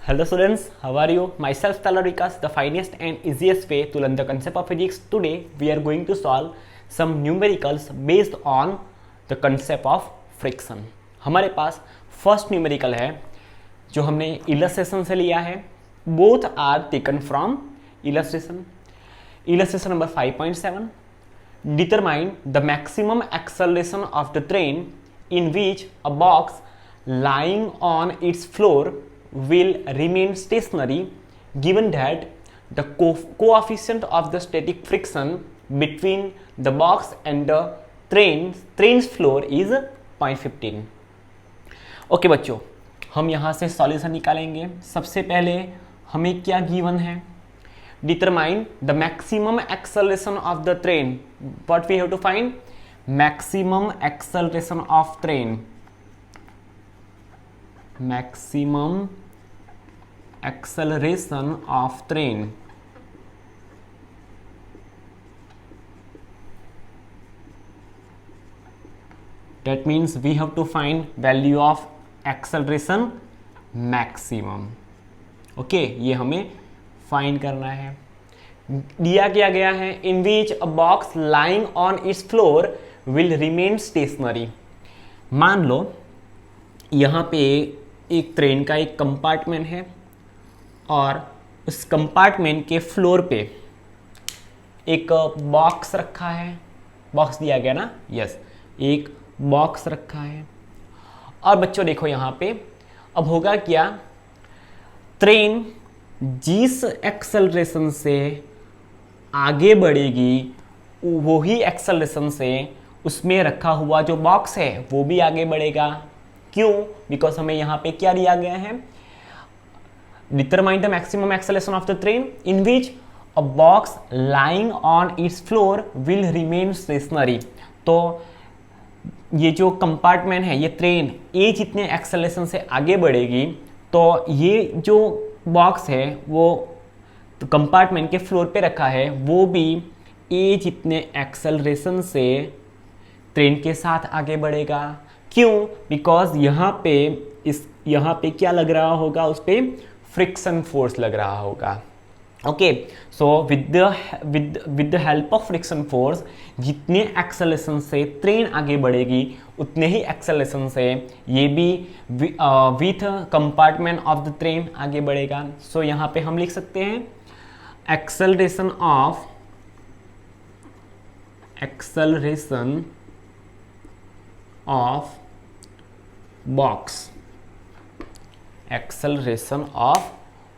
Hello students, how are you? Myself Talarikas, the finest and easiest way to learn the concept of physics. Today we are going to solve some numericals based on the concept of friction. हमारे पास first numerical है जो हमने illustration से लिया है. Both are taken from illustration. Illustration number 5.7. Determine the maximum acceleration of the train in which a box lying on its floor will remain stationary given that the coefficient of the static friction between the box and the train's floor is 0.15. Okay बच्चों, हम यहाँ से solution निकालेंगे. सबसे पहले हमें क्या given है? Determine the maximum acceleration of the train. What we have to find? Maximum acceleration of train. Maximum acceleration of train. That means we have to find value of acceleration maximum. Okay, ये हमें find करना है. दिया क्या गया है? In which a box lying on its floor will remain stationary. मान लो यहाँ पे एक ट्रेन का एक कंपार्टमेंट है और उस कंपार्टमेंट के फ्लोर पे एक बॉक्स रखा है. बॉक्स दिया गया ना? यस, एक बॉक्स रखा है. और बच्चों देखो यहाँ पे अब होगा क्या? ट्रेन जिस एक्सेलरेशन से आगे बढ़ेगी वही एक्सेलरेशन से उसमें रखा हुआ जो बॉक्स है वो भी आगे बढ़ेगा. क्यों? बिकॉज हमें यहाँ पे क्या दिया गया है? Determine the maximum acceleration of the train in which a box lying on its floor will remain stationery. तो ये जो कंपार्टमेंट है, ये ट्रेन ए जितने एक्सेलरेशन से आगे बढ़ेगी तो ये जो बॉक्स है वो तो कंपार्टमेंट के फ्लोर पे रखा है वो भी ए जितने एक्सेलरेशन से ट्रेन के साथ आगे बढ़ेगा. क्यों? बिकॉज यहाँ पे क्या लग रहा होगा? उस पर फ्रिक्शन फोर्स लग रहा होगा. Okay, so with the help of friction force जितने एक्सेलरेशन से ट्रेन आगे बढ़ेगी उतने ही एक्सेलरेशन से ये भी with compartment of the train आगे बढ़ेगा. सो यहाँ पे हम लिख सकते हैं acceleration of box. Acceleration of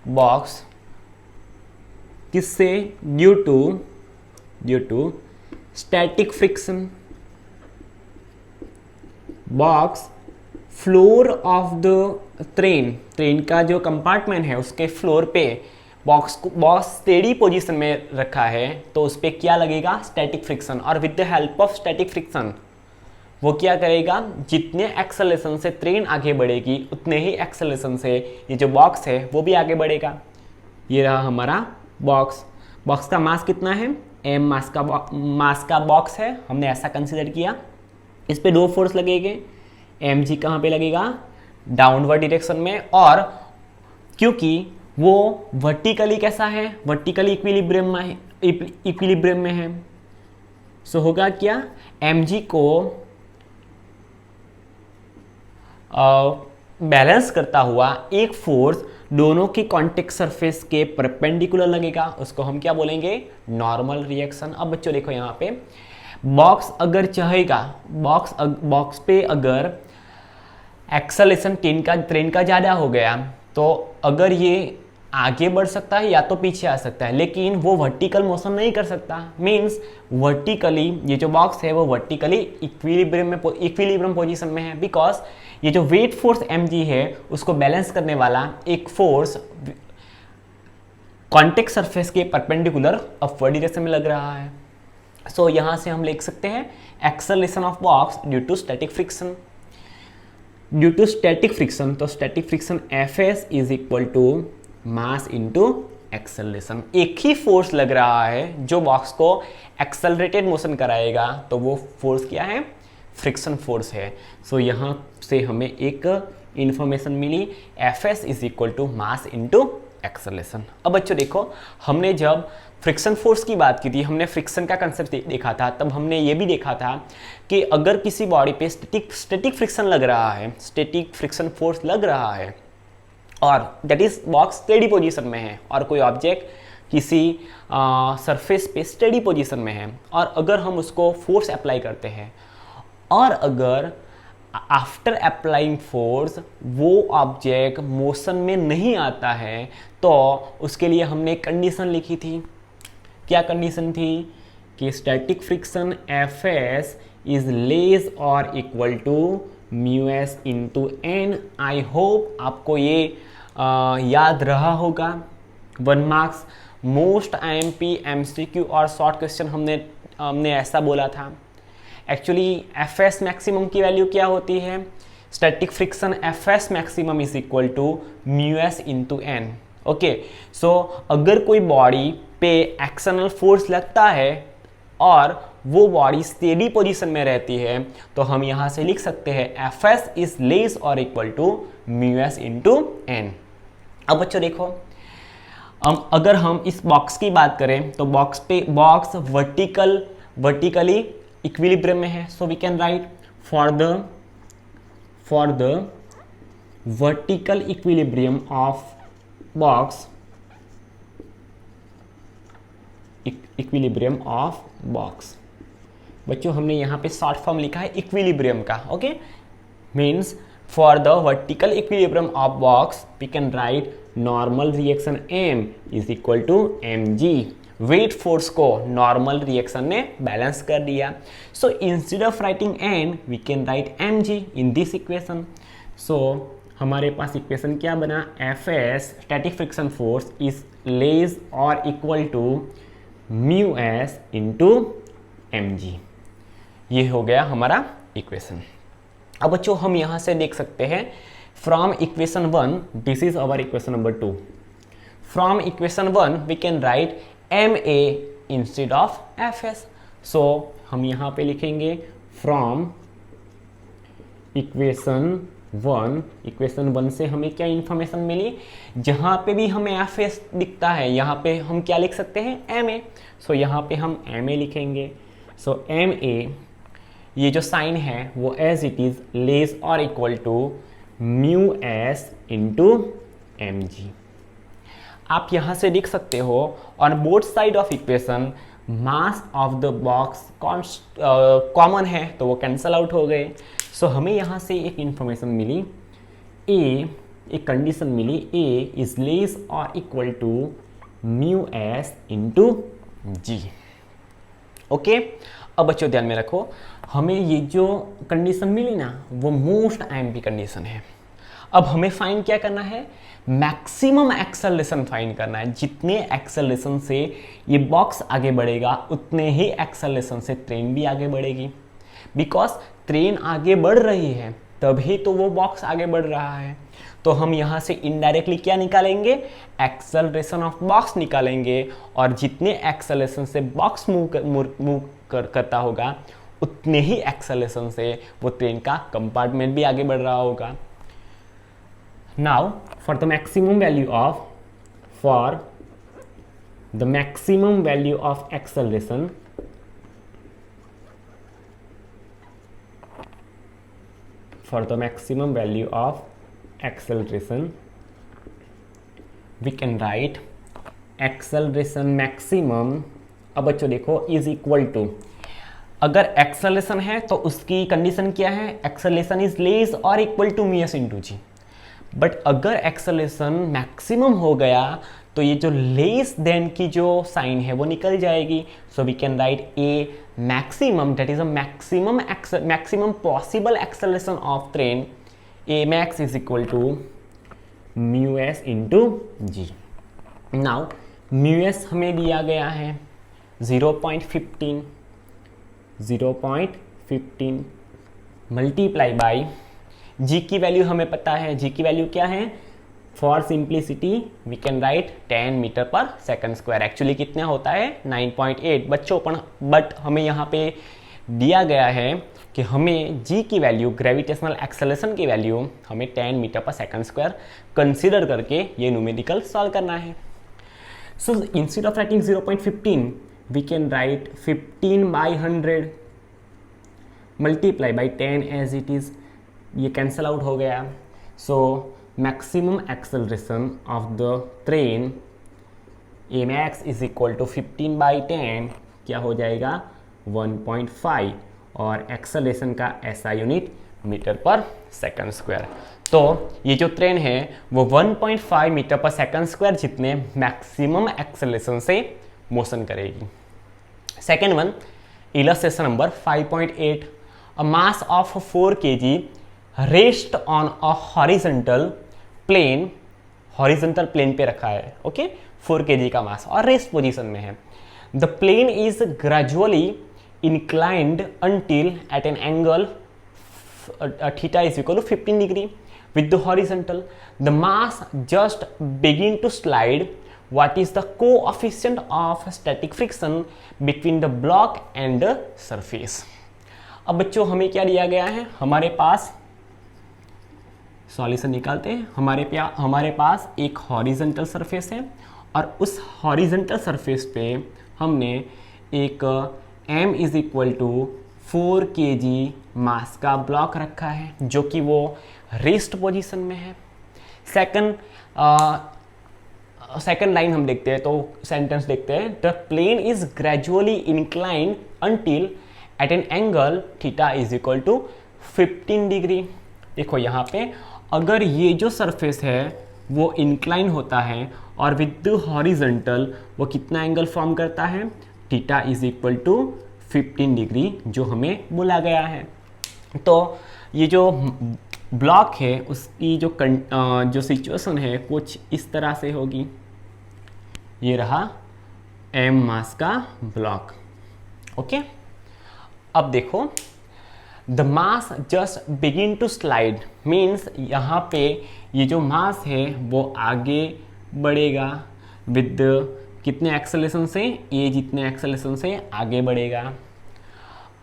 box किससे? Due to static friction. Box floor of the train का जो कंपार्टमेंट है उसके फ्लोर पे बॉक्स स्टेडी पोजीशन में रखा है तो उस पर क्या लगेगा? Static friction. और with the help of static friction वो क्या करेगा? जितने एक्सेलरेशन से ट्रेन आगे बढ़ेगी उतने ही एक्सेलरेशन से ये जो बॉक्स है वो भी आगे बढ़ेगा. ये रहा हमारा बॉक्स. बॉक्स का मास कितना है? m मास का बॉक्स है. हमने ऐसा कंसीडर किया. इस पे दो फोर्स लगेंगे. mg कहाँ पे लगेगा? डाउनवर्ड डायरेक्शन में. और क्योंकि वो वर्टिकली कैसा है? वर्टिकली इक्विलिब्रियम में है. सो होगा क्या? mg को बैलेंस करता हुआ एक फोर्स दोनों की कॉन्टेक्ट सरफेस के परपेंडिकुलर लगेगा. उसको हम क्या बोलेंगे? Normal reaction. अब बच्चों देखो यहाँ पे बॉक्स अगर चाहेगा, बॉक्स पे अगर एक्सेलरेशन ट्रेन का ज़्यादा हो गया तो अगर ये आगे बढ़ सकता है या तो पीछे आ सकता है, लेकिन वो वर्टिकल मोशन नहीं कर सकता. मीन्स वर्टिकली ये जो बॉक्स है वो वर्टिकली इक्विलिब्रियम पोजीशन में है. बिकॉज ये जो वेट फोर्स mg है उसको बैलेंस करने वाला एक फोर्स कॉन्टेक्ट सरफेस के परपेंडिकुलर अपवर्ड डायरेक्शन में लग रहा है. सो यहाँ से हम लिख सकते हैं acceleration of box due to static friction. Due to static friction, तो static friction Fs is equal to mass into acceleration. एक ही फोर्स लग रहा है जो बॉक्स को एक्सेलरेटेड मोशन कराएगा, तो वो फोर्स क्या है? फ्रिक्शन फोर्स है. सो यहाँ से हमें एक इंफॉर्मेशन मिली Fs is equal to mass into acceleration. अब बच्चों देखो, हमने जब फ्रिक्शन फोर्स की बात की थी, हमने फ्रिक्शन का कंसेप्ट देखा था, तब हमने ये भी देखा था कि अगर किसी बॉडी पे स्टैटिक फ्रिक्शन लग रहा है, स्टैटिक फ्रिक्शन फोर्स लग रहा है और that is box steady position में है और कोई ऑब्जेक्ट किसी सरफेस पे स्टेडी पोजीशन में है और अगर हम उसको फोर्स अप्लाई करते हैं और अगर आफ्टर अप्लाइंग फोर्स वो ऑब्जेक्ट मोशन में नहीं आता है तो उसके लिए हमने एक कंडीशन लिखी थी। क्या कंडीशन थी? कि static friction Fs is less और equal to μs into N. I hope आपको ये याद रहा होगा। 1 मार्क्स मोस्ट IMP MCQ और शॉर्ट क्वेश्चन हमने ऐसा बोला था। एक्चुअली Fs मैक्सिमम की वैल्यू क्या होती है? Static friction Fs maximum is equal to μs into N. Okay, so अगर कोई बॉडी पे एक्सटर्नल फोर्स लगता है और वो बॉडी स्टेडी पोजीशन में रहती है तो हम यहाँ से लिख सकते हैं Fs इज लेस और equal to μs into N. अब बच्चों देखो, अगर हम इस बॉक्स की बात करें तो बॉक्स वर्टिकली इक्विलिब्रियम में है। So we can write for the vertical equilibrium of box, equilibrium of box. बच्चों हमने यहाँ पे शॉर्ट फॉर्म लिखा है इक्विलिब्रियम का। Okay, means for the vertical equilibrium of box we can write normal reaction m is equal to mg। Weight force को normal reaction ने balance कर दिया। So instead of writing n we can write mg in this equation. सो हमारे पास equation क्या बना? Fs static friction force is less और equal to μs into mg। ये हो गया हमारा इक्वेशन। अब बच्चों हम यहाँ से देख सकते हैं from equation 1 this is our equation number 2। From equation 1 we can write ma instead of Fs। So हम यहाँ पे लिखेंगे फ्रॉम इक्वेशन 1 से हमें क्या इंफॉर्मेशन मिली? जहाँ पे भी हमें Fs दिखता है यहाँ पे हम क्या लिख सकते हैं? ma। सो यहाँ पे हम ma लिखेंगे। सो ma ये जो साइन है वो एज इट इज लेस और equal to μs into mg। आप यहाँ से लिख सकते हो on both side of equation mass of the box common है तो वो कैंसल आउट हो गए। सो हमें यहाँ से एक इंफॉर्मेशन मिली, एक कंडीशन मिली, a इज लेस और equal to μs into g। ओके, अब बच्चों ध्यान में रखो, हमें ये जो कंडीशन मिली ना वो मोस्ट IMP कंडीशन है। अब हमें फाइंड क्या करना है? मैक्सिमम एक्सेलरेशन फाइंड करना है। जितने एक्सेलरेशन से ये बॉक्स आगे बढ़ेगा उतने ही एक्सेलरेशन से ट्रेन भी आगे बढ़ेगी। बिकॉज ट्रेन आगे बढ़ रही है तभी तो वो बॉक्स आगे बढ़ रहा है। तो हम यहाँ से इनडायरेक्टली क्या निकालेंगे? एक्सेलरेशन ऑफ बॉक्स निकालेंगे और जितने एक्सेलरेशन से बॉक्स मूव करता होगा उतने ही एक्सेलरेशन से वो ट्रेन का कंपार्टमेंट भी आगे बढ़ रहा होगा। Now for the maximum value of acceleration, we can write acceleration maximum। अब बच्चों देखो इज इक्वल टू, अगर एक्सेलरेशन है तो उसकी कंडीशन क्या है? एक्सेलरेशन इज लेस और equal to μs into g. But अगर एक्सेलरेशन मैक्सिमम हो गया तो ये जो लेस देन की जो साइन है वो निकल जाएगी। So we can write a maximum, that is a maximum possible acceleration of train, a max is equal to μs into g. Now μs हमें दिया गया है 0.15 मल्टीप्लाई बाई जी की वैल्यू हमें पता है। जी की वैल्यू क्या है? For simplicity we can write 10 metre per second square. Actually कितना होता है? 9.8 बच्चों, बट हमें यहाँ पे दिया गया है कि हमें g की वैल्यू, ग्रेविटेशनल एक्सेलरेशन की वैल्यू हमें 10 metre per second square consider करके ये न्यूमेरिकल सॉल्व करना है। So instead of writing 0.15 we can write 15/100 multiply by 10 as it is, ये कैंसल आउट हो गया। So maximum acceleration of the train Amax is equal to 15/10 क्या हो जाएगा 1.5 और एक्सेलरेशन का SI unit metre per second square. तो ये जो ट्रेन है वो 1.5 मीटर पर सेकंड स्क्वायर जितने मैक्सिमम एक्सेलरेशन से मोशन करेगी। Second one, illustration number 5.8, a mass of 4 kg rest on a horizontal plane, horizontal plane पे रखा है, ओके 4 kg का मास और रेस्ट पोजीशन में है। The plane is gradually inclined until at an angle theta is equal to 15 degree with the horizontal. The mass just begin to slide. What is the coefficient of static friction between the block and the surface? अब बच्चों हमें क्या दिया गया है, हमारे पास solution निकालते हैं। हमारे पास एक हॉरिजॉन्टल सरफेस है और उस हॉरिजॉन्टल सरफेस पे हमने एक m is equal to 4 kg mass का ब्लॉक रखा है जो कि वो रेस्ट पोजीशन में है। सेकंड लाइन हम देखते हैं, तो सेंटेंस देखते हैं, the plane is gradually inclined until at an angle theta is equal to 15 degree. देखो यहाँ पे अगर ये जो सरफेस है वो इंक्लाइन होता है और विद द हॉरिजॉन्टल वो कितना एंगल फॉर्म करता है, theta is equal to 15 degree जो हमें बोला गया है। तो ये जो ब्लॉक है उसकी जो सिचुएशन है कुछ इस तरह से होगी। ये रहा m मास का ब्लॉक, ओके। अब देखो the mass just begin to slide means यहाँ पे ये जो मास है वो आगे बढ़ेगा विद कितने एक्सेलरेशन से, ये जितने एक्सेलरेशन से आगे बढ़ेगा।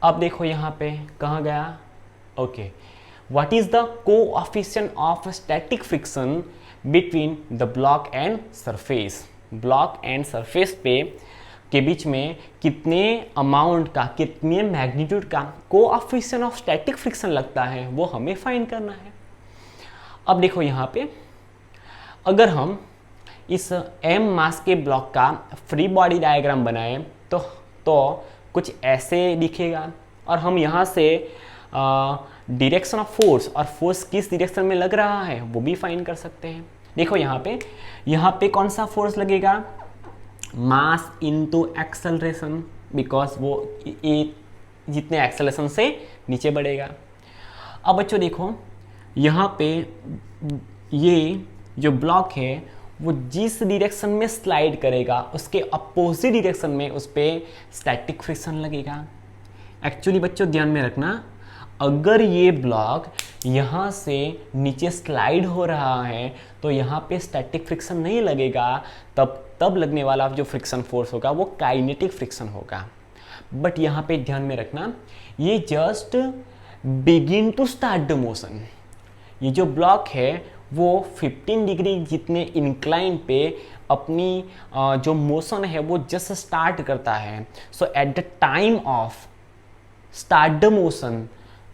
अब देखो यहाँ पे कहाँ गया, okay, what is the coefficient of static friction between the block and surface. Block and surface पे के बीच में कितने अमाउंट का, कितने मैग्नीट्यूड का कोएफिशिएंट ऑफ स्टैटिक फ्रिक्शन लगता है वो हमें फाइंड करना है। अब देखो यहाँ पे अगर हम इस m मास के ब्लॉक का फ्री बॉडी डायग्राम बनाएं तो कुछ ऐसे दिखेगा और हम यहाँ से डायरेक्शन ऑफ फोर्स और फोर्स किस डायरेक्शन में लग रहा है वो भी फाइंड कर सकते हैं। देखो यहाँ पे कौन सा फोर्स लगेगा, मास इनटू एक्सेलरेशन, बिकॉज वो जितने एक्सेलरेशन से नीचे बढ़ेगा। अब बच्चों देखो यहाँ पे ये जो ब्लॉक है वो जिस डायरेक्शन में स्लाइड करेगा उसके अपोजिट डायरेक्शन में उस पर स्टैटिक फ्रिक्शन लगेगा। एक्चुअली बच्चों ध्यान में रखना, अगर ये ब्लॉक यहाँ से नीचे स्लाइड हो रहा है तो यहाँ पे स्टैटिक फ्रिक्शन नहीं लगेगा, तब लगने वाला जो फ्रिक्शन फोर्स होगा वो काइनेटिक फ्रिक्शन होगा। बट यहाँ पे ध्यान में रखना ये just begin to start the motion. ये जो ब्लॉक है वो 15 डिग्री जितने इंक्लाइन पे अपनी जो मोशन है वो जस्ट स्टार्ट करता है। So at the time of start the motion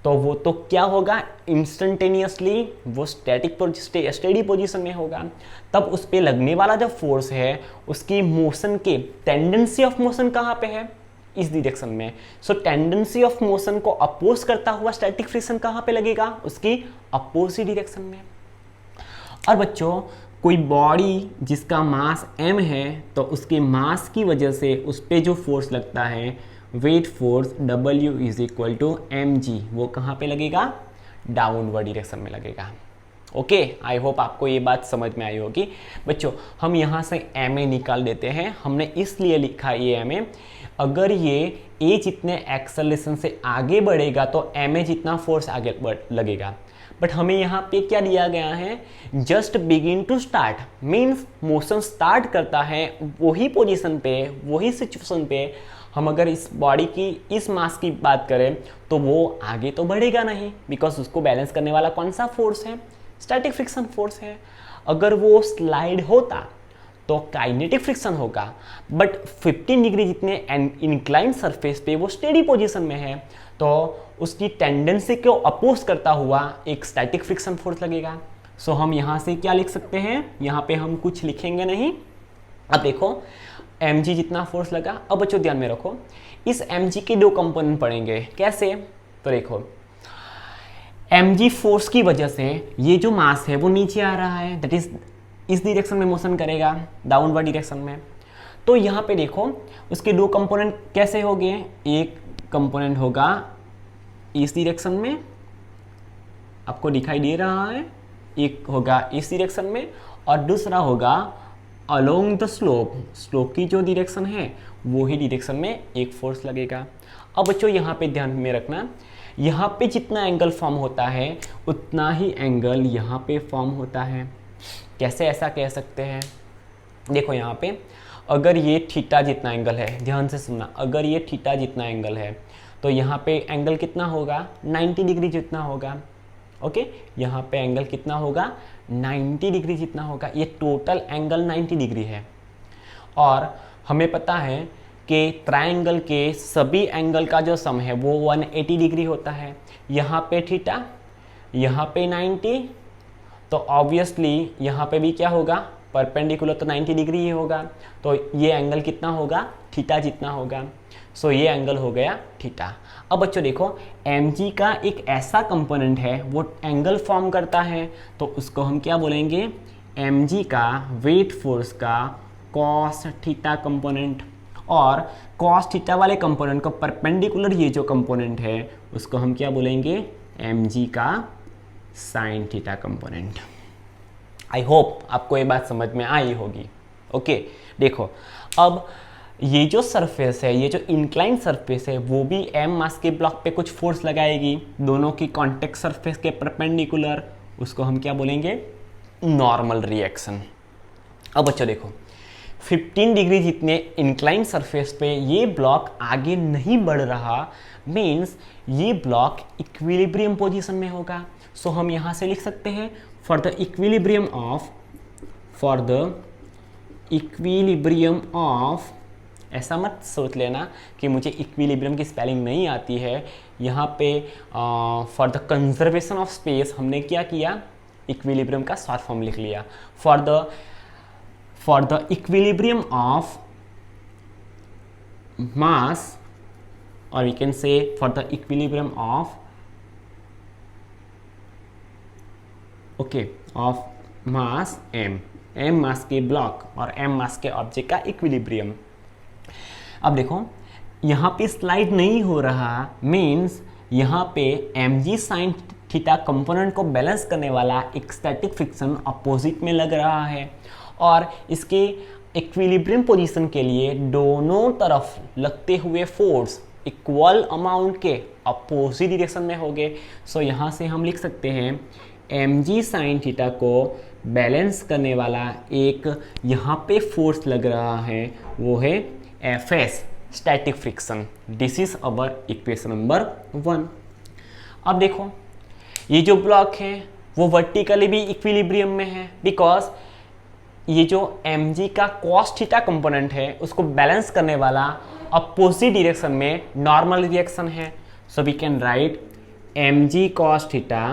तो वो तो क्या होगा, इंस्टेंटेनियसली वो स्टेडी पोजीशन में होगा। तब उस पे लगने वाला जो फोर्स है उसकी मोशन के टेंडेंसी ऑफ मोशन कहाँ पे है, इस डायरेक्शन में। सो टेंडेंसी ऑफ मोशन को अपोज करता हुआ स्टैटिक फ्रिक्शन कहाँ पे लगेगा, उसकी अपोजिट डायरेक्शन में। और बच्चों कोई बॉडी जिसका मास m है तो उसके मास की वजह से उस पर जो फोर्स लगता है weight force W is equal to mg, वो कहाँ पे लगेगा, डाउनवर्ड डायरेक्शन में लगेगा। ओके, आई होप आपको ये बात समझ में आई होगी। बच्चों हम यहाँ से ma निकाल देते हैं, हमने इसलिए लिखा ये ma, अगर ये a जितने एक्सेलरेशन से आगे बढ़ेगा तो ma जितना फोर्स आगे लगेगा। बट हमें यहाँ पे क्या दिया गया है, just begin to start, means motion start करता है वही पोजीशन पे, वही सिचुएशन पे। हम अगर इस बॉडी की इस मास की बात करें तो वो आगे तो बढ़ेगा नहीं, बिकॉज उसको बैलेंस करने वाला कौन सा फोर्स है, स्टैटिक फ्रिक्शन फोर्स है। अगर वो स्लाइड होता तो काइनेटिक फ्रिक्शन होगा, बट 15 डिग्री जितने इंक्लाइंड सरफेस पे वो स्टेडी पोजीशन में है, तो उसकी टेंडेंसी को अपोज करता हुआ एक स्टैटिक फ्रिक्शन फोर्स लगेगा। सो हम यहाँ से क्या लिख सकते हैं, यहाँ पे हम कुछ लिखेंगे नहीं। अब देखो mg जितना फोर्स लगा। अब बच्चों ध्यान में रखो, इस mg के दो कंपोनेंट पड़ेंगे। कैसे, तो देखो mg फोर्स की वजह से ये जो मास है वो नीचे आ रहा है, दैट इज इस डायरेक्शन में मोशन करेगा, डाउनवर्ड डायरेक्शन में। तो यहाँ पे देखो उसके दो कंपोनेंट कैसे हो गए, एक कंपोनेंट होगा इस डायरेक्शन में, आपको दिखाई दे रहा है, एक होगा इस डायरेक्शन में, और दूसरा होगा अलोंग द स्लोप, स्लोप की जो डायरेक्शन है वो ही डायरेक्शन में एक फोर्स लगेगा। अब बच्चों यहाँ पे ध्यान में रखना, यहाँ पे जितना एंगल फॉर्म होता है उतना ही एंगल यहाँ पे फॉर्म होता है। कैसे ऐसा कह सकते हैं, देखो यहाँ पे अगर ये थीटा जितना एंगल है, ध्यान से सुनना, अगर ये थीटा जितना एंगल है तो यहाँ पे एंगल कितना होगा, 90 डिग्री जितना होगा। ओके, यहाँ पे एंगल कितना होगा, 90 डिग्री जितना होगा। ये टोटल एंगल 90 डिग्री है, और हमें पता है कि ट्रायंगल के सभी एंगल का जो सम है वो 180 डिग्री होता है। यहाँ पे थीटा, यहाँ पे 90, तो ऑब्वियसली यहाँ पे भी क्या होगा, परपेंडिकुलर तो 90 डिग्री ही होगा, तो ये एंगल कितना होगा, थीटा जितना होगा। सो ये एंगल हो गया थीटा। अब बच्चों देखो mg का एक ऐसा कंपोनेंट है वो एंगल फॉर्म करता है, तो उसको हम क्या बोलेंगे, mg का वेट फोर्स का cos थीटा कंपोनेंट, और cos थीटा वाले कंपोनेंट को परपेंडिकुलर ये जो कंपोनेंट है उसको हम क्या बोलेंगे, mg का sin थीटा कंपोनेंट। आई होप आपको ये बात समझ में आई होगी। ओके, देखो अब ये जो सरफेस है, ये जो इंक्लाइन सरफेस है, वो भी m मास के ब्लॉक पे कुछ फोर्स लगाएगी, दोनों की कॉन्टेक्ट सरफेस के परपेंडिकुलर, उसको हम क्या बोलेंगे, नॉर्मल रिएक्शन। अब बच्चों देखो 15 डिग्री जितने इंक्लाइन सरफेस पे ये ब्लॉक आगे नहीं बढ़ रहा, मीन्स ये ब्लॉक इक्विलिब्रियम पोजीशन में होगा। सो हम यहाँ से लिख सकते हैं फॉर द इक्विलिब्रियम ऑफ, ऐसा मत सोच लेना कि मुझे इक्विलिब्रियम की स्पेलिंग नहीं आती है। यहाँ पे for the conservation of space हमने क्या किया, इक्विलिब्रियम का शॉर्ट फॉर्म लिख लिया, for the equilibrium of mass, और we can say for the equilibrium of of mass m mass के ब्लॉक और m मास के ऑब्जेक्ट का इक्विलिब्रियम। अब देखो यहाँ पे स्लाइड नहीं हो रहा, मीन्स यहाँ पे mg sin थीटा कंपोनेंट को बैलेंस करने वाला एक स्टैटिक फ्रिक्शन अपोजिट में लग रहा है, और इसके इक्विलिब्रियम पोजीशन के लिए दोनों तरफ लगते हुए फोर्स इक्वल अमाउंट के अपोजिट डायरेक्शन में होंगे। सो यहाँ से हम लिख सकते हैं mg sin थीटा को बैलेंस करने वाला एक यहाँ पे फोर्स लग रहा है, वो है Fs static friction. This is our equation number 1। अब देखो ये जो ब्लॉक है वो वर्टिकली भी इक्विलिब्रियम में है, बिकॉज ये जो mg का cos थीटा कंपोनेंट है उसको बैलेंस करने वाला अपोजिट डायरेक्शन में नॉर्मल रिएक्शन है। So we can write mg cos theta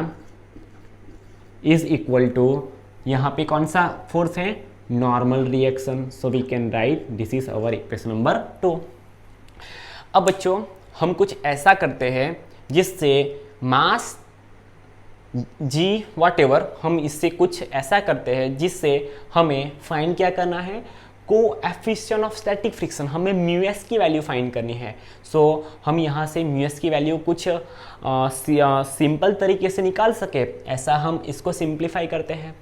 is equal to, यहाँ पे कौन सा फोर्स है, normal reaction. So we can write this is our equation number 2। अब बच्चों हम कुछ ऐसा करते हैं जिससे मास g वॉटेवर, हम इससे कुछ ऐसा करते हैं जिससे हमें फाइंड क्या करना है, कोएफिशिएंट ऑफ स्टैटिक फ्रिक्शन, हमें μs की वैल्यू फाइंड करनी है। सो हम यहाँ से μs की वैल्यू कुछ सिंपल तरीके से निकाल सके, ऐसा हम इसको सिंप्लीफाई करते हैं।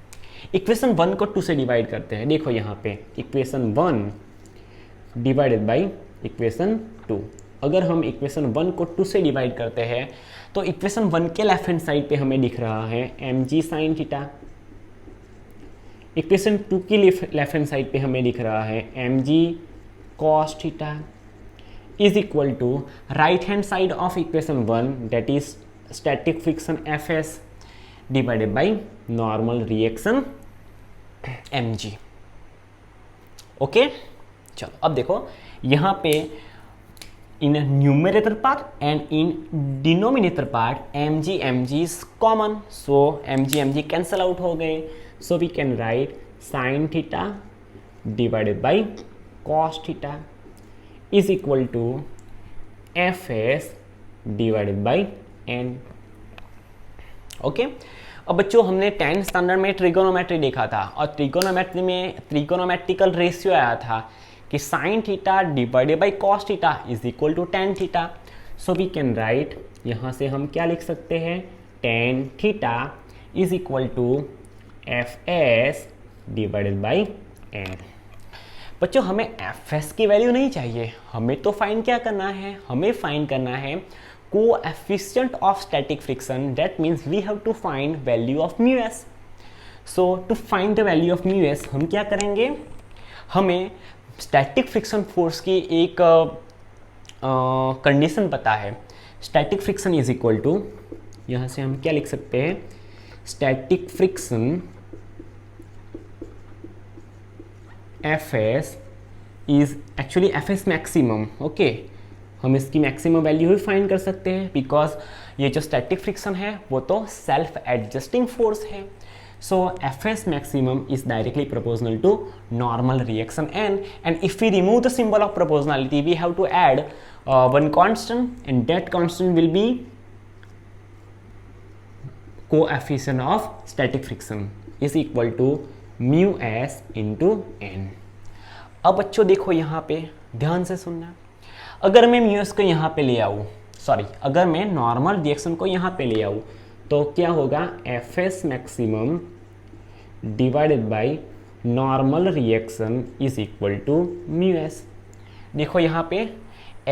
इक्वेशन 1 को 2 से डिवाइड करते हैं। देखो यहाँ पे इक्वेशन 1 डिवाइडेड बाई इक्वेशन 2, अगर हम इक्वेशन 1 को 2 से डिवाइड करते हैं तो इक्वेशन 1 के लेफ्ट हैंड साइड पे हमें दिख रहा है mg sin थीटा, इक्वेशन 2 की लेफ्ट हैंड साइड पे हमें दिख रहा है mg cos theta is equal to right hand side of equation 1 that is static friction Fs divided by normal reaction mg। Okay चलो अब देखो यहाँ पे in numerator part and in denominator part mg is common, so mg cancel out हो गए, so we can write sine theta divided by cos theta is equal to Fs divided by n। Okay अब बच्चों हमने 10th standard में trigonometry देखा था और trigonometry में ट्रिगोनोमेट्रिकल रेशियो आया था कि sine theta divided by cos theta is equal to tan theta. So we can write, यहाँ से हम क्या लिख सकते हैं, tan theta is equal to Fs divided by n। बच्चों हमें Fs की वैल्यू नहीं चाहिए, हमें तो फाइंड क्या करना है, हमें फाइंड करना है coefficient of static friction, that means we have to find value of mu S. So to find the value of mu S हम क्या करेंगे, हमें स्टैटिक फ्रिक्शन फोर्स की एक कंडीशन पता है, static friction is equal to, यहाँ से हम क्या लिख सकते हैं, static friction Fs is actually Fs maximum. Okay हम इसकी मैक्सिमम वैल्यू ही फाइंड कर सकते हैं बिकॉज ये जो स्टैटिक फ्रिक्शन है वो तो सेल्फ एडजस्टिंग फोर्स है। So Fs maximum is directly proportional to normal reaction n, and if we remove the symbol of proportionality we have to add one constant and that constant will be coefficient of static friction is equal to mu s into n। अब बच्चों देखो यहाँ पे ध्यान से सुनना, अगर मैं mu s को यहाँ पे ले आऊँ, अगर मैं नॉर्मल रिएक्शन को यहाँ पे ले आऊँ तो क्या होगा, Fs maximum divided by normal reaction is equal to mu S. देखो यहाँ पे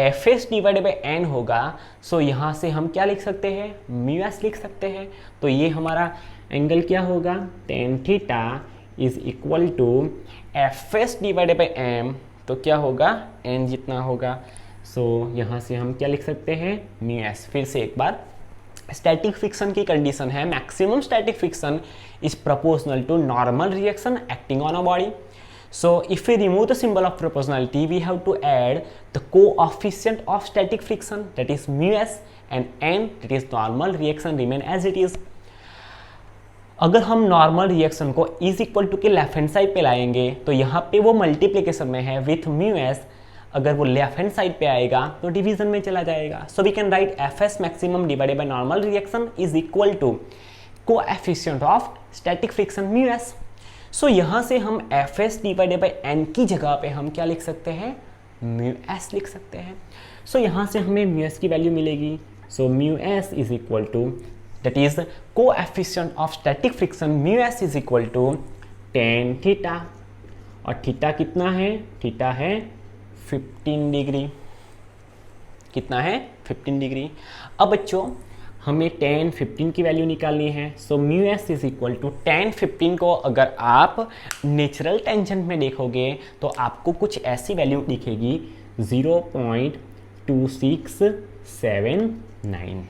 Fs डिवाइडेड बाय n होगा, सो यहाँ से हम क्या लिख सकते हैं, म्यू एस लिख सकते हैं। तो ये हमारा एंगल क्या होगा, tan theta is equal to Fs divided by m, तो क्या होगा, n जितना होगा, सो यहाँ से हम क्या लिख सकते हैं, म्यू एस। फिर से एक बार, स्टैटिक फ्रिक्शन की कंडीशन है maximum static friction is proportional to normal reaction acting on a body. So if we remove the symbol of proportionality we have to add the coefficient of static friction that is mu S and n that is normal reaction remain as it is. अगर हम normal reaction को is equal to के left hand side पे लाएंगे तो यहाँ पे वो मल्टीप्लीकेशन में है विथ म्यू एस, अगर वो लेफ्ट हैंड साइड पे आएगा तो डिवीजन में चला जाएगा। So we can write Fs maximum divided by normal reaction is equal to coefficient of static friction mu S. So यहाँ से हम Fs डिवाइडेड बाय n की जगह पे हम क्या लिख सकते हैं, म्यू एस लिख सकते हैं। सो यहाँ से हमें म्यू एस की वैल्यू मिलेगी, so mu S is equal to, that is coefficient of static friction mu S is equal to tan theta, और थीटा कितना है, थीटा है 15 डिग्री, कितना है 15 डिग्री। अब बच्चों हमें tan 15 की वैल्यू निकालनी है, so mu S is equal to tan 15 को अगर आप नेचुरल टेंजेंट में देखोगे तो आपको कुछ ऐसी वैल्यू दिखेगी 0.2679।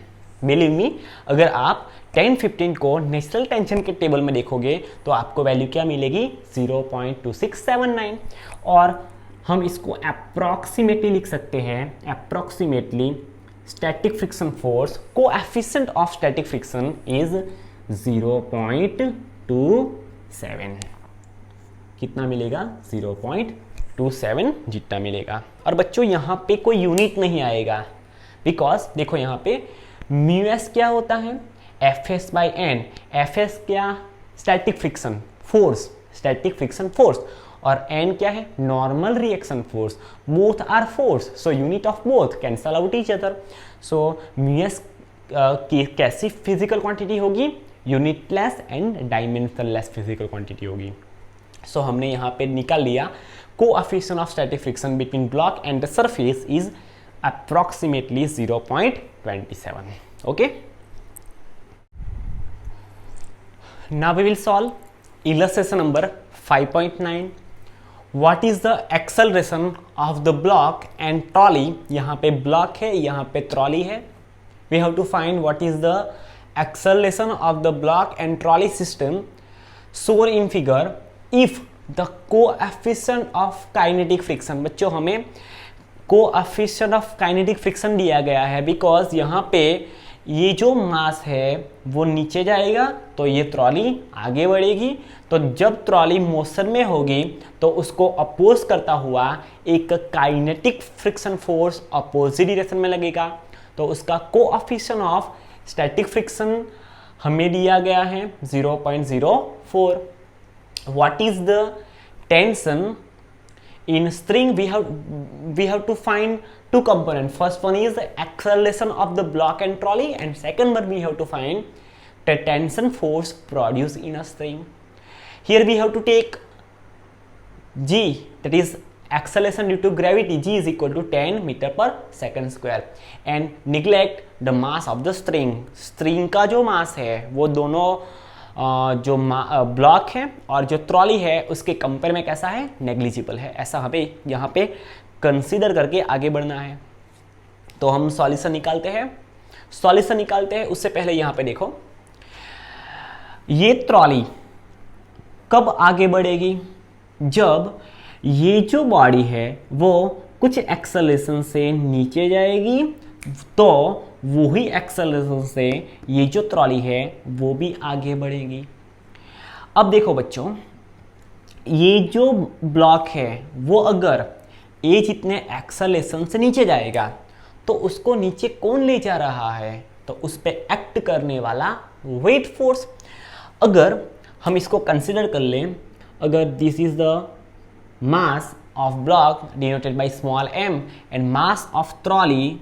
बिलीव मी, अगर आप tan 15 को नेचुरल टेंशन के टेबल में देखोगे तो आपको वैल्यू क्या मिलेगी, 0.2679। और हम इसको अप्रॉक्सीमेटली लिख सकते हैं, approximately static friction force coefficient of static friction is 0.27। कितना मिलेगा, 0.27 जितना मिलेगा। और बच्चों यहाँ पे कोई यूनिट नहीं आएगा बिकॉज देखो यहाँ पे म्यू एस क्या होता है, Fs बाई n। Fs क्या, static friction force, static friction force, और n क्या है, normal reaction force. Both are force, so unit of both cancel out each other. So mu S की कैसी फिजिकल क्वांटिटी होगी, unitless and dimensionless physical quantity होगी। So हमने यहाँ पे निकाल लिया coefficient of static friction between block and the surface is approximately 0.27. Okay, now we will solve illustration number 5.9. What is the acceleration of the block and trolley? यहाँ पे block है, यहाँ पे trolley है. We have to find what is the acceleration of the block and trolley system shown in figure if the coefficient of kinetic friction. बच्चों हमें coefficient of kinetic friction दिया गया है बिकॉज यहाँ पे ये जो मास है वो नीचे जाएगा तो ये ट्रॉली आगे बढ़ेगी. तो जब ट्रॉली मोशन में होगी तो उसको अपोज करता हुआ एक kinetic friction force opposite direction में लगेगा. तो उसका कोएफिशिएंट ऑफ स्टैटिक फ्रिक्शन हमें दिया गया है 0.04. What is the tension in string? We have to find two components. First one is the acceleration of the block and trolley, and second one we have to find the tension force produced in a string. Here we have to take g, that is acceleration due to gravity. G is equal to 10 meter per second square, and neglect the mass of the string. String का जो मास है वो दोनों जो block है और जो trolley है उसके कंपेयर में कैसा है, नेग्लिजिबल है. ऐसा हमें यहाँ पे कंसीडर करके आगे बढ़ना है. तो हम सॉल्यूशन निकालते हैं. उससे पहले यहाँ पे देखो, ये ट्रॉली कब आगे बढ़ेगी? जब ये जो बॉडी है वो कुछ एक्सेलरेशन से नीचे जाएगी तो वही एक्सेलरेशन से ये जो ट्रॉली है वो भी आगे बढ़ेगी. अब देखो बच्चों, ये जो ब्लॉक है वो अगर ए जितने एक्सेलरेशन से नीचे जाएगा तो उसको नीचे कौन ले जा रहा है? तो उस पर एक्ट करने वाला वेट फोर्स. अगर हम इसको कंसिडर कर लें, अगर this is the mass of block denoted by small m and mass of trolley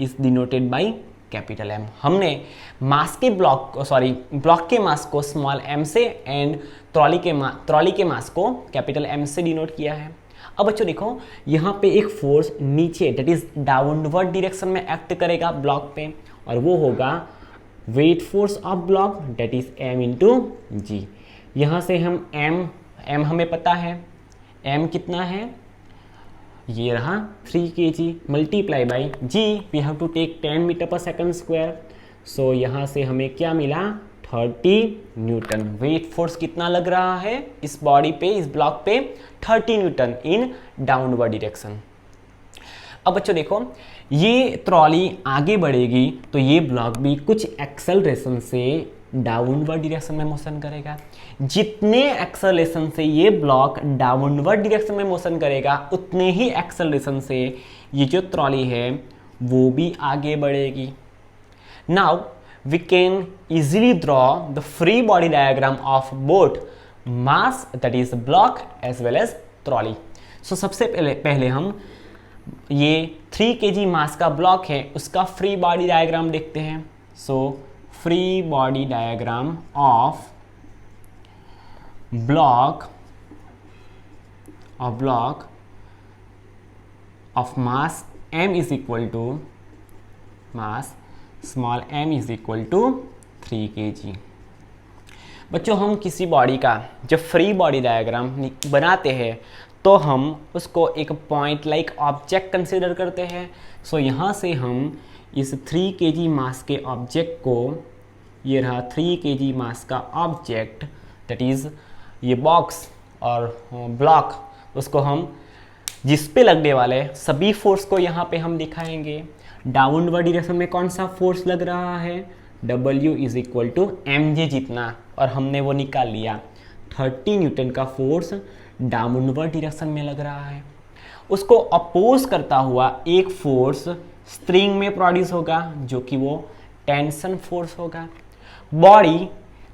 is denoted by capital M. हमने मास के ब्लॉक के मास को स्मॉल m से एंड ट्रॉली के मास को कैपिटल M से डिनोट किया है. अब बच्चों देखो, यहाँ पे एक फोर्स नीचे दैट इज डाउनवर्ड डायरेक्शन में एक्ट करेगा ब्लॉक पे, और वो होगा weight force of block that is m into G. यहाँ से हम m हमें पता है, m कितना है, ये रहा 3 kg multiply by G. We have to take 10 metre per second square. So यहाँ से हमें क्या मिला, 30 न्यूटन. वेट फोर्स कितना लग रहा है इस बॉडी पे, इस ब्लॉक पे, 30 न्यूटन इन डाउनवर्ड डायरेक्शन. अब बच्चों देखो, ये ट्रॉली आगे बढ़ेगी तो ये ब्लॉक भी कुछ एक्सेलरेशन से डाउनवर्ड डायरेक्शन में मोशन करेगा. जितने एक्सेलरेशन से ये ब्लॉक डाउनवर्ड डायरेक्शन में मोशन करेगा उतने ही एक्सेलरेशन से ये जो ट्रॉली है वो भी आगे बढ़ेगी. Now we can easily draw the free body diagram of both mass that is block as well as trolley. So सबसे पहले हम ये 3 kg मास का ब्लॉक है उसका फ्री बॉडी डायग्राम देखते हैं. सो free body diagram of block of mass m is equal to mass small m is equal to 3 kg. बच्चों हम किसी बॉडी का जब फ्री बॉडी डायग्राम बनाते हैं तो हम उसको एक पॉइंट लाइक ऑब्जेक्ट कंसिडर करते हैं. सो यहाँ से हम इस 3 kg मास के ऑब्जेक्ट को, ये रहा 3 kg मास का ऑब्जेक्ट दैट इज़ ये बॉक्स और ब्लॉक, उसको हम जिस पे लगने वाले सभी फोर्स को यहाँ पे हम दिखाएंगे. डाउनवर्ड डायरेक्शन में कौन सा फोर्स लग रहा है, W is equal to mj जितना, और हमने वो निकाल लिया. 30 न्यूटन का फोर्स डाउनवर्ड डायरेक्शन में लग रहा है. उसको अपोज करता हुआ एक फोर्स स्ट्रिंग में प्रोड्यूस होगा जो कि वो टेंशन फोर्स होगा. बॉडी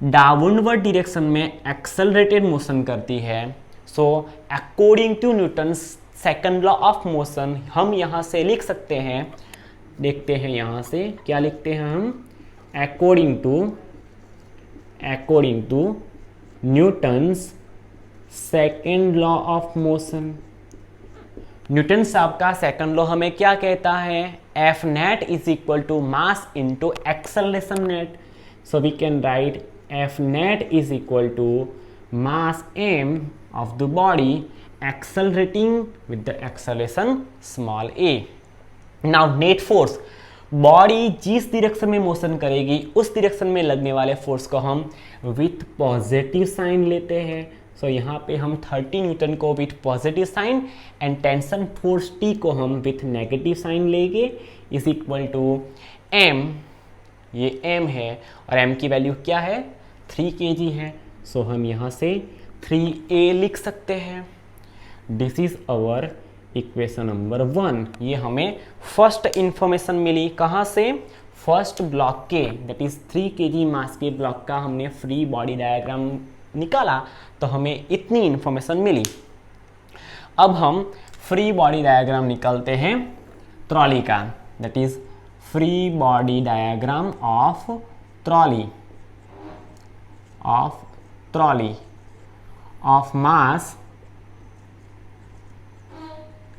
डाउनवर्ड डायरेक्शन में एक्सेलरेटेड मोशन करती है. So according to Newton's second law of motion हम यहाँ से लिख सकते हैं, देखते हैं यहाँ से क्या लिखते हैं हम, according to Newton's second law of motion. Newton साहब का सेकंड लॉ हमें क्या कहता है, F net is equal to mass into acceleration net. So we can write F net is equal to mass M of the body accelerating with the acceleration small A. Now net force, body जिस direction में motion करेगी उस direction में लगने वाले force को हम with positive sign लेते हैं. सो यहाँ पे हम 30 न्यूटन को with positive sign and tension force T को हम विथ नेगेटिव साइन लेंगे इज इक्वल टू एम, ये एम है और एम की वैल्यू क्या है 3 kg है. सो हम यहाँ से 3a लिख सकते हैं. This is our equation number 1. ये हमें फर्स्ट इंफॉर्मेशन मिली कहाँ से, फर्स्ट ब्लॉक के, दैट इज 3 kg मास के ब्लॉक का हमने फ्री बॉडी डायग्राम निकाला तो हमें इतनी इंफॉर्मेशन मिली. अब हम फ्री बॉडी डायग्राम निकालते हैं ट्रॉली का, that is free body diagram of trolley of mass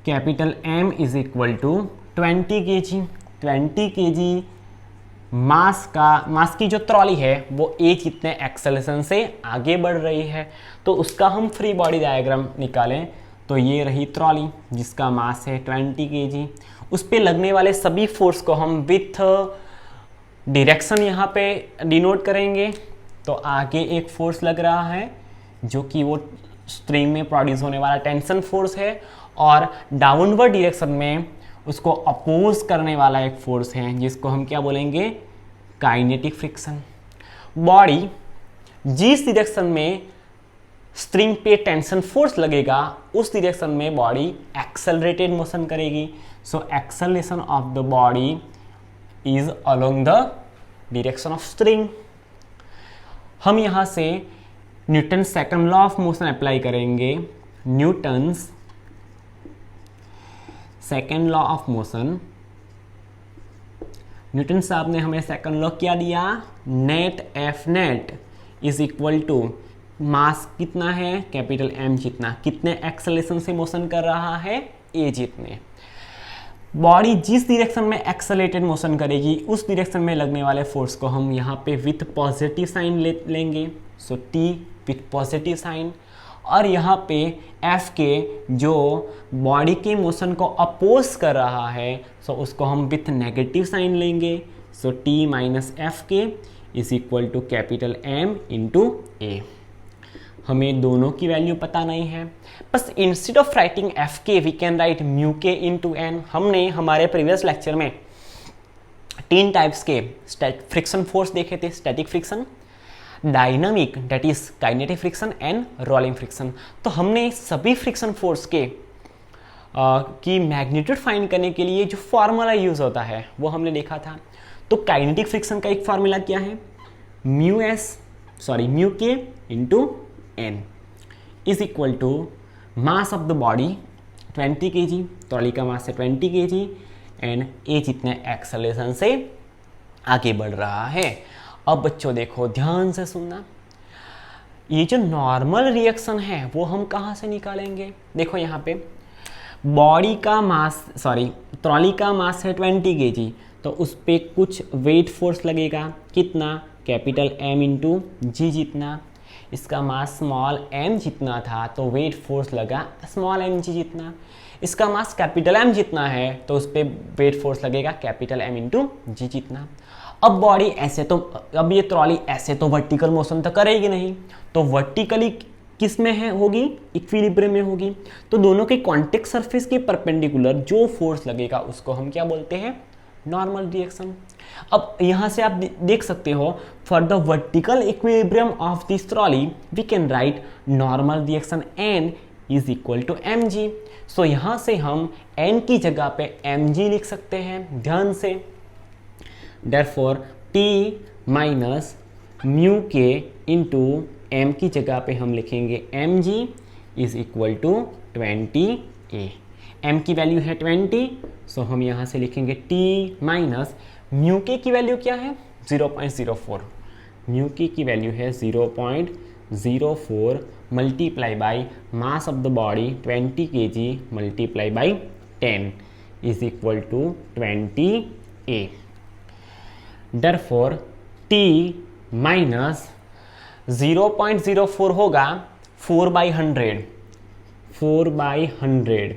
capital M is equal to 20 kg. 20 kg mass की जो ट्रॉली है वो a जितने एक्सेलरेशन से आगे बढ़ रही है, तो उसका हम फ्री बॉडी डायग्राम निकालें तो ये रही ट्रॉली जिसका मास है 20 kg. उस पे लगने वाले सभी फोर्स को हम विथ डायरेक्शन यहाँ पे डिनोट करेंगे. तो आगे एक फोर्स लग रहा है जो कि वो स्ट्रिंग में प्रोड्यूस होने वाला टेंशन फोर्स है, और डाउनवर्ड डायरेक्शन में उसको अपोज करने वाला एक फोर्स है जिसको हम क्या बोलेंगे, काइनेटिक फ्रिक्शन. बॉडी जिस डायरेक्शन में स्ट्रिंग पे टेंशन फोर्स लगेगा उस डायरेक्शन में बॉडी एक्सेलरेटेड मोशन करेगी. So acceleration of the body is along the direction of string. हम यहाँ से Newton second law of motion apply करेंगे. Newton's second law of motion, Newton साहब ने हमें सेकेंड लॉ क्या दिया, net F net is equal to mass कितना है कैपिटल M जितना, कितने एक्सेलरेशन से मोशन कर रहा है a जितने. बॉडी जिस डायरेक्शन में एक्सेलरेटेड मोशन करेगी उस डायरेक्शन में लगने वाले फोर्स को हम यहाँ पे विथ पॉजिटिव साइन लेंगे. So t with positive sign, और यहाँ पे F के जो बॉडी के मोशन को अपोज कर रहा है सो उसको हम विथ नेगेटिव साइन लेंगे. So t minus F K is equal to capital M into A. हमें दोनों की वैल्यू पता नहीं है, बस instead of writing F K we can write mu के इंटू एन. हमने हमारे प्रीवियस लेक्चर में 3 टाइप्स के फ्रिक्शन फोर्स देखे थे, static friction, dynamic that is kinetic friction and rolling friction. तो हमने सभी फ्रिक्शन फोर्स के की मैग्नीट्यूड फाइंड करने के लिए जो फॉर्मूला यूज होता है वो हमने देखा था. तो काइनेटिक फ्रिक्शन का एक फॉर्मूला क्या है, म्यू के into N is equal to mass of the body 20 kg, trolley का मास है 20 kg एंड ए जितने एक्सेलरेशन से आगे बढ़ रहा है. अब बच्चों देखो ध्यान से सुनना, ये जो नॉर्मल रिएक्शन है वो हम कहाँ से निकालेंगे. देखो यहाँ पे बॉडी का मास ट्रॉली का मास है 20 kg, तो उस पर कुछ वेट फोर्स लगेगा, कितना, कैपिटल M इंटू जी जितना. इसका मास स्मॉल m जितना था तो वेट फोर्स लगा स्मॉल m जी जितना. इसका मास कैपिटल M जितना है तो उस पर वेट फोर्स लगेगा कैपिटल M इंटू जी जितना. अब बॉडी ऐसे तो, अब ये ट्रॉली ऐसे तो वर्टिकल मोशन तो करेगी नहीं, तो वर्टिकली किस में है होगी, इक्विलिब्रियम में होगी. तो दोनों के कॉन्टेक्ट सरफेस के परपेंडिकुलर जो फोर्स लगेगा उसको हम क्या बोलते हैं, नॉर्मल डायरेक्शन. अब यहाँ से आप देख सकते हो, for the vertical equilibrium of this trolley we can write normal direction n is equal to mg. So यहाँ से हम n की जगह पे mg लिख सकते हैं, ध्यान से. Therefore t माइनस म्यू के इंटू एम की जगह पे हम लिखेंगे mg is equal to 20a. m की वैल्यू है 20, सो हम यहाँ से लिखेंगे t माइनस म्यू के की वैल्यू क्या है 0.04. म्यू के की वैल्यू है 0.04 multiply by mass of the body 20 kg multiply by 10 is equal to 20A. Therefore T minus 0.04 होगा 4/100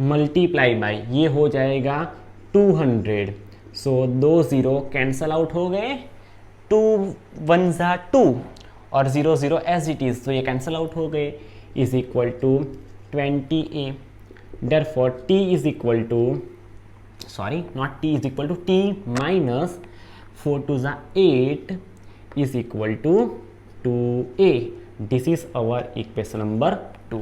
मल्टीप्लाई बाई ये हो जाएगा 200. सो 2 0 कैंसल आउट हो गए, 2 1 ज़ा 2 और 0 0 एज इट इज़, तो ये कैंसल आउट हो गए, is equal to 20A. Therefore T is equal to, sorry not T is equal to, T minus 4 2 ज़ा 8 is equal to 2A. This is our equation number 2.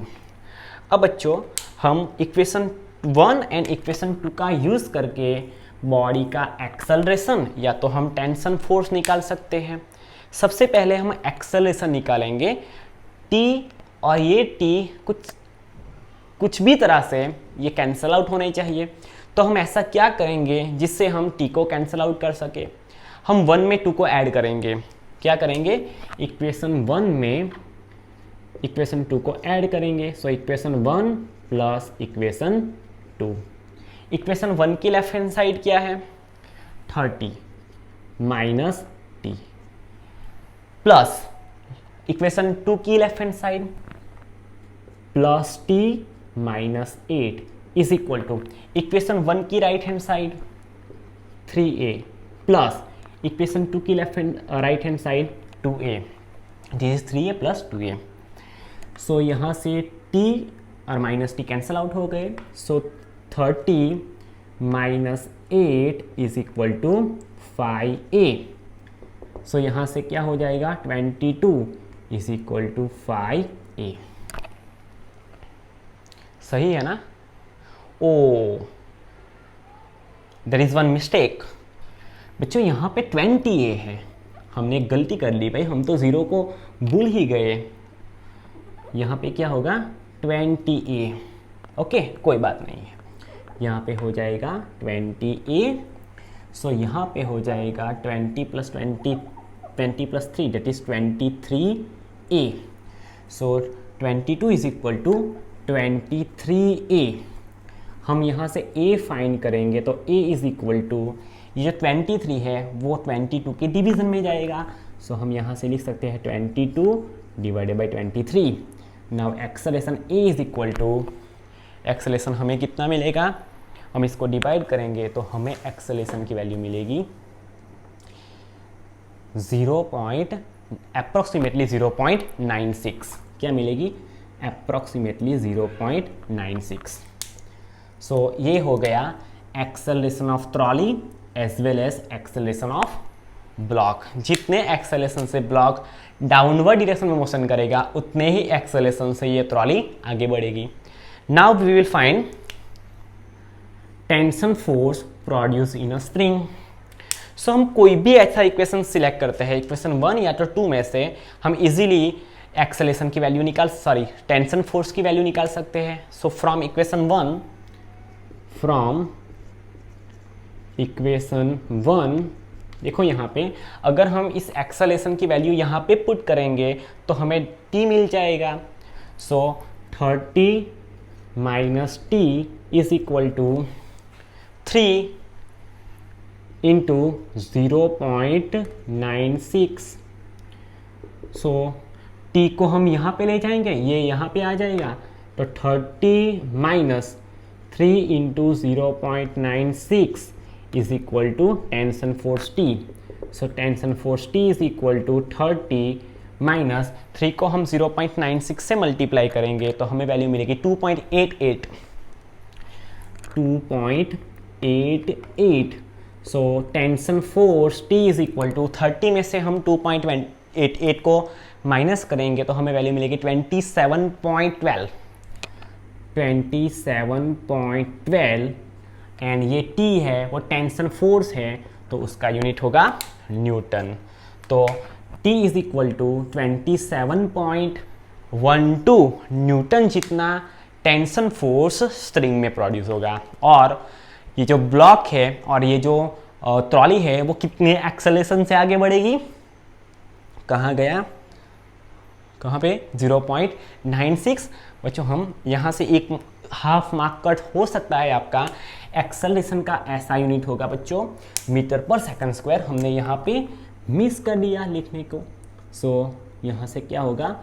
अब बच्चों हम equation 1 and equation 2 का use करके body का acceleration या तो हम टेंशन फोर्स निकाल सकते हैं. सबसे पहले हम एक्सेलरेशन निकालेंगे. T और ये T कुछ भी तरह से ये कैंसल आउट होने चाहिए. तो हम ऐसा क्या करेंगे जिससे हम T को कैंसल आउट कर सके. हम 1 में 2 को ऐड करेंगे. क्या करेंगे, इक्वेशन 1 में इक्वेशन 2 को ऐड करेंगे. So equation 1 plus equation 2. Equation 1 की लेफ्ट हैंड साइड क्या है 30 माइनस T प्लस इक्वेशन 2 की left hand side plus T minus 8 is equal to equation 1 की right hand side 3A plus equation 2 की right hand side 2A. This is 3A plus 2A. So यहाँ से T और minus T cancel out हो गए. So 30 minus 8 is equal to 5A. So यहाँ से क्या हो जाएगा 22 इज इक्वल टू 5A. सही है ना. Oh there is one mistake बच्चों, यहाँ पे 20A है. हमने एक गलती कर ली भाई, हम तो 0 को भूल ही गए. यहाँ पे क्या होगा 20A. ओके कोई बात नहीं है. यहाँ पे हो जाएगा 20A. सो यहाँ पे हो जाएगा 20 plus 3 that is 23A. So 22 is equal to 23A. हम यहाँ से A फाइंड करेंगे तो A इज इक्वल टू ये जो 23 है वो 22 के डिवीजन में जाएगा. सो हम यहाँ से लिख सकते हैं 22 divided by 23. Now acceleration A is equal to, acceleration हमें कितना मिलेगा, हम इसको डिवाइड करेंगे तो हमें एक्सेलरेशन की वैल्यू मिलेगी अप्रॉक्सीमेटली 0.96. क्या मिलेगी, अप्रॉक्सीमेटली 0.96. सो ये हो गया acceleration of trolley as well as acceleration of block. जितने एक्सेलरेशन से ब्लॉक डाउनवर्ड डायरेक्शन में मोशन करेगा उतने ही एक्सेलरेशन से ये ट्रॉली आगे बढ़ेगी. Now we will find tension force produce in a spring. So हम कोई भी ऐसा इक्वेशन सिलेक्ट करते हैं, इक्वेशन 1 या तो 2 में से हम इजीली एक्सेलरेशन की वैल्यू टेंशन फोर्स की वैल्यू निकाल सकते हैं. सो फ्रॉम इक्वेशन 1 देखो यहाँ पे अगर हम इस एक्सेलरेशन की वैल्यू यहाँ पे पुट करेंगे तो हमें T मिल जाएगा. So 30 minus T is equal to 3 into 0.96. So T को हम यहाँ पे ले जाएंगे, ये यहाँ पे आ जाएगा. तो 30 minus 3 into 0.96 is equal to tension force T. So tension force T is equal to 30 minus 3 को हम 0.96 से मल्टीप्लाई करेंगे तो हमें वैल्यू मिलेगी 2.88. So tension force T is equal to 30 में से हम 2.88 को माइनस करेंगे तो हमें वैल्यू मिलेगी 27.12. एंड ये T है वो टेंशन फोर्स है तो उसका यूनिट होगा न्यूटन. तो T is equal to 27.12 newton जितना टेंशन फोर्स स्ट्रिंग में प्रोड्यूस होगा. और ये जो ब्लॉक है और ये जो ट्रॉली है वो कितने एक्सेलरेशन से आगे बढ़ेगी, कहाँ कहाँ पे 0.96। बच्चों हम यहाँ से एक हाफ मार्क कट हो सकता है आपका। एक्सेलरेशन का ऐसा यूनिट होगा बच्चों मीटर पर सेकंड स्क्वायर, हमने यहाँ पे मिस कर दिया लिखने को। सो यहाँ से क्या होगा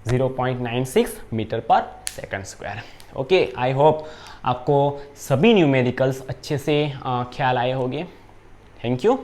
0.96 metre per second square. Okay, आई होप आपको सभी न्यूमेरिकल्स अच्छे से ख्याल आए होंगे। Thank you.